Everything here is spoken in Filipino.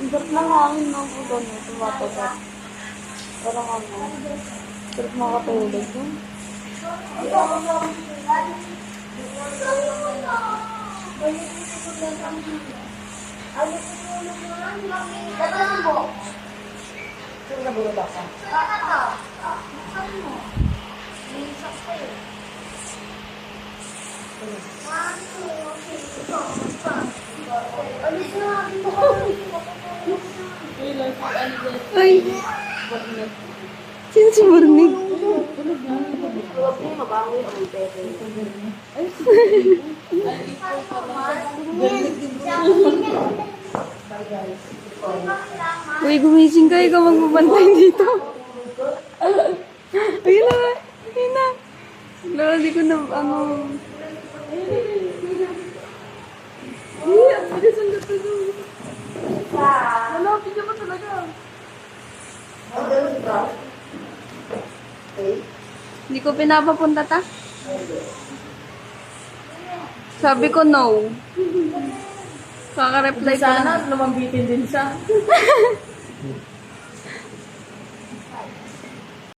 Ang sarap ng hangin ng puto no, tumatagat. Parang ano, sarap makatulog yun. Ay! Sino si Burnig? Uy, gumising ka. Ikaw magbabantay dito. Ayun na. Ayun na. Lalo, di ko na, ano... Ay, ang bilis ang gato doon. Wala, video pa talaga. Hindi ko pinapapunta ta. Sabi ko no. Kaka-reply ko Sana lumambitin din siya.